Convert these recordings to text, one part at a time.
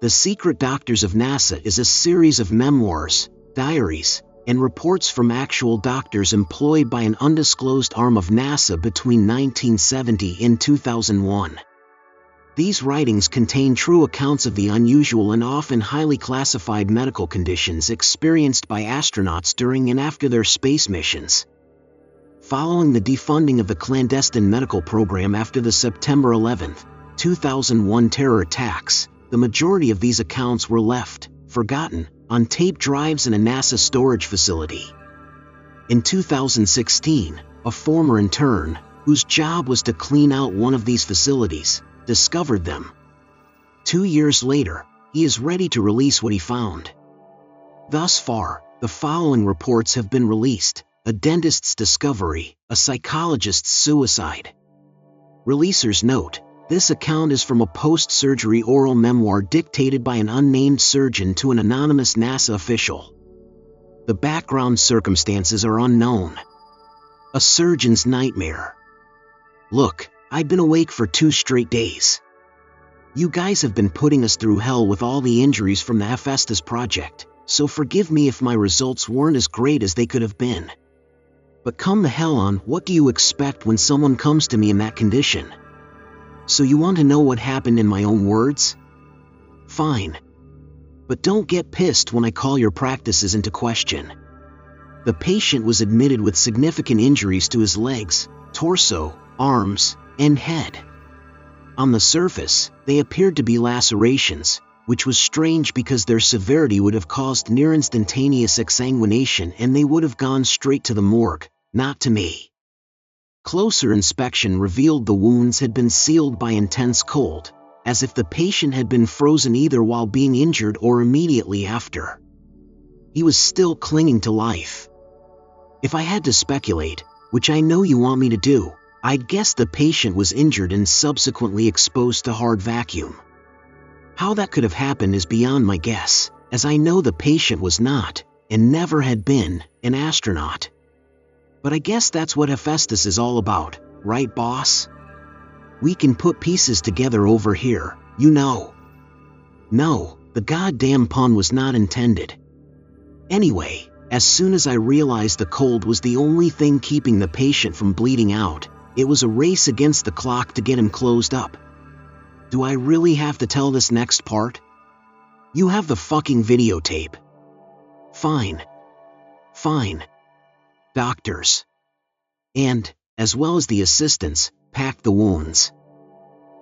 The Secret Doctors of NASA is a series of memoirs, diaries, and reports from actual doctors employed by an undisclosed arm of NASA between 1970 and 2001. These writings contain true accounts of the unusual and often highly classified medical conditions experienced by astronauts during and after their space missions. Following the defunding of the clandestine medical program after the September 11, 2001 terror attacks, the majority of these accounts were left, forgotten, on tape drives in a NASA storage facility. In 2016, a former intern, whose job was to clean out one of these facilities, discovered them. 2 years later, he is ready to release what he found. Thus far, the following reports have been released: a dentist's discovery, a psychologist's suicide. Releaser's note: this account is from a post-surgery oral memoir dictated by an unnamed surgeon to an anonymous NASA official. The background circumstances are unknown. A surgeon's nightmare. Look, I'd been awake for 2 straight days. You guys have been putting us through hell with all the injuries from the Hephaestus project, so forgive me if my results weren't as great as they could have been. But come the hell on, what do you expect when someone comes to me in that condition? So you want to know what happened in my own words? Fine. But don't get pissed when I call your practices into question. The patient was admitted with significant injuries to his legs, torso, arms, and head. On the surface, they appeared to be lacerations, which was strange because their severity would have caused near instantaneous exsanguination and they would have gone straight to the morgue, not to me. Closer inspection revealed the wounds had been sealed by intense cold, as if the patient had been frozen either while being injured or immediately after. He was still clinging to life. If I had to speculate, which I know you want me to do, I'd guess the patient was injured and subsequently exposed to hard vacuum. How that could have happened is beyond my guess, as I know the patient was not, and never had been, an astronaut. But I guess that's what Hephaestus is all about, right, boss? We can put pieces together over here, you know. No, the goddamn pun was not intended. Anyway, as soon as I realized the cold was the only thing keeping the patient from bleeding out, it was a race against the clock to get him closed up. Do I really have to tell this next part? You have the fucking videotape. Fine. Fine. Doctors. And, as well as the assistants, packed the wounds.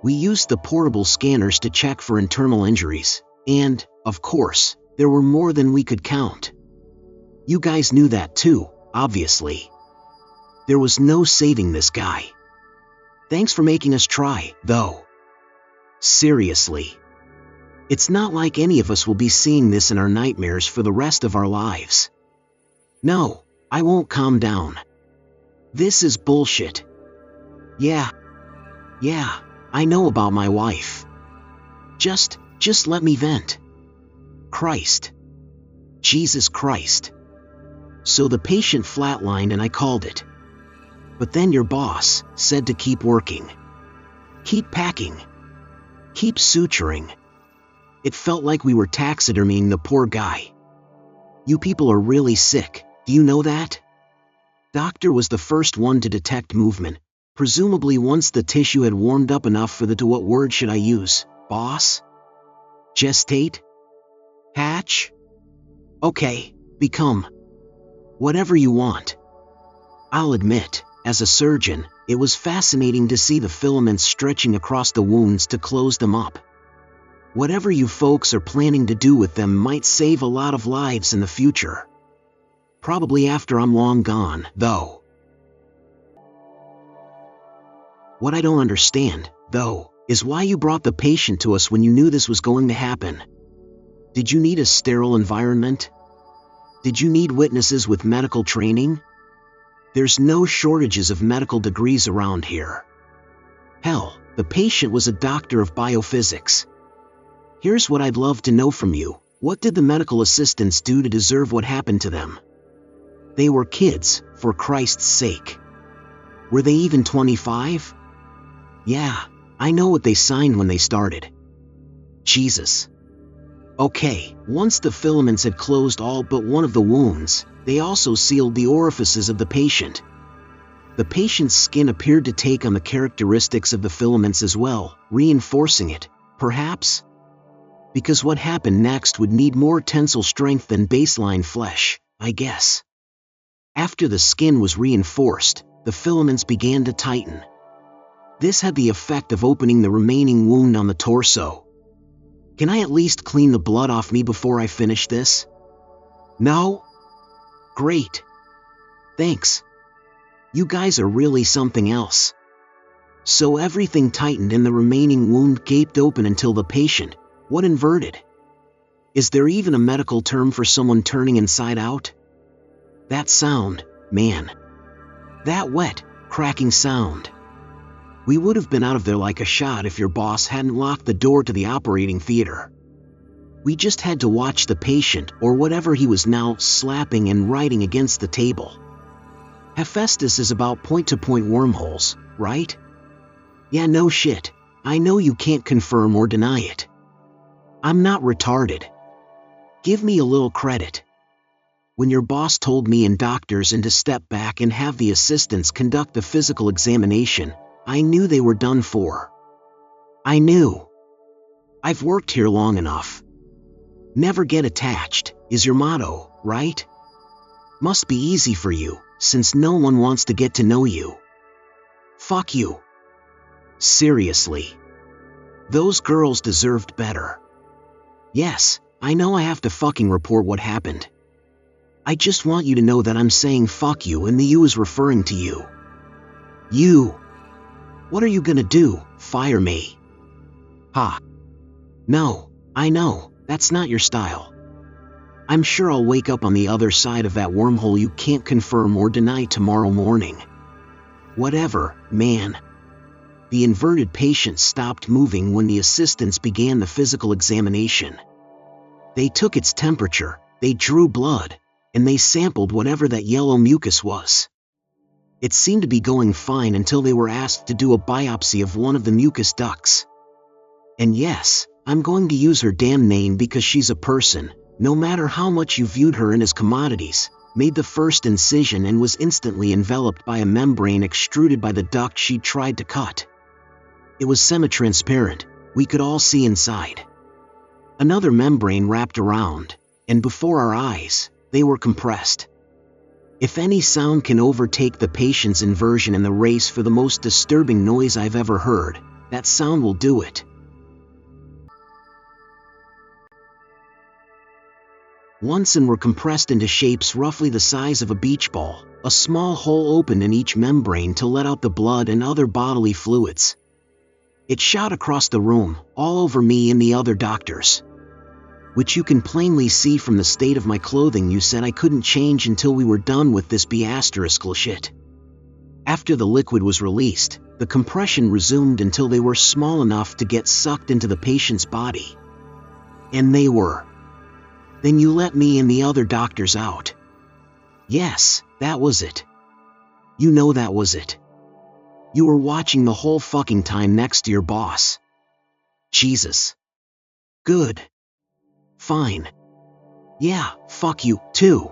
We used the portable scanners to check for internal injuries, and, of course, there were more than we could count. You guys knew that too, obviously. There was no saving this guy. Thanks for making us try, though. Seriously. It's not like any of us will be seeing this in our nightmares for the rest of our lives. No, I won't calm down. This is bullshit. Yeah, I know about my wife. Just let me vent. Christ. Jesus Christ. So the patient flatlined and I called it. But then your boss said to keep working. Keep packing. Keep suturing. It felt like we were taxidermying the poor guy. You people are really sick, do you know that? Doctor was the first one to detect movement, presumably once the tissue had warmed up enough for the what word should I use, boss? Gestate? Hatch? Okay, become. Whatever you want. I'll admit, as a surgeon, it was fascinating to see the filaments stretching across the wounds to close them up. Whatever you folks are planning to do with them might save a lot of lives in the future. Probably after I'm long gone, though. What I don't understand, though, is why you brought the patient to us when you knew this was going to happen. Did you need a sterile environment? Did you need witnesses with medical training? There's no shortages of medical degrees around here. Hell, the patient was a doctor of biophysics. Here's what I'd love to know from you. What did the medical assistants do to deserve what happened to them? They were kids, for Christ's sake. Were they even 25? Yeah, I know what they signed when they started. Jesus. Okay, once the filaments had closed all but one of the wounds, they also sealed the orifices of the patient. The patient's skin appeared to take on the characteristics of the filaments as well, reinforcing it, perhaps? Because what happened next would need more tensile strength than baseline flesh, I guess. After the skin was reinforced, the filaments began to tighten. This had the effect of opening the remaining wound on the torso. Can I at least clean the blood off me before I finish this? No? Great. Thanks. You guys are really something else. So everything tightened and the remaining wound gaped open until the patient, what inverted? Is there even a medical term for someone turning inside out? That sound, man. That wet, cracking sound. We would have been out of there like a shot if your boss hadn't locked the door to the operating theater. We just had to watch the patient, or whatever he was now, slapping and writing against the table. Hephaestus is about point-to-point wormholes, right? Yeah, no shit. I know you can't confirm or deny it. I'm not retarded. Give me a little credit. When your boss told me and doctors to step back and have the assistants conduct the physical examination, I knew they were done for. I knew. I've worked here long enough. Never get attached, is your motto, right? Must be easy for you, since no one wants to get to know you. Fuck you. Seriously. Those girls deserved better. Yes, I know I have to fucking report what happened. I just want you to know that I'm saying fuck you and the you is referring to you. You. What are you gonna do, fire me? Ha. No, I know, that's not your style. I'm sure I'll wake up on the other side of that wormhole you can't confirm or deny tomorrow morning. Whatever, man. The inverted patient stopped moving when the assistants began the physical examination. They took its temperature, they drew blood, and they sampled whatever that yellow mucus was. It seemed to be going fine until they were asked to do a biopsy of one of the mucus ducts. And yes, I'm going to use her damn name because she's a person, no matter how much you viewed her in as commodities, made the first incision and was instantly enveloped by a membrane extruded by the duct she tried to cut. It was semi-transparent, we could all see inside. Another membrane wrapped around, and before our eyes, they were compressed. If any sound can overtake the patient's inversion in the race for the most disturbing noise I've ever heard, that sound will do it. Once and were compressed into shapes roughly the size of a beach ball, a small hole opened in each membrane to let out the blood and other bodily fluids. It shot across the room, all over me and the other doctors. Which you can plainly see from the state of my clothing you said I couldn't change until we were done with this B***ical shit. After the liquid was released, the compression resumed until they were small enough to get sucked into the patient's body. And they were. Then you let me and the other doctors out. Yes, that was it. You know that was it. You were watching the whole fucking time next to your boss. Jesus. Good. Fine. Yeah, fuck you, too.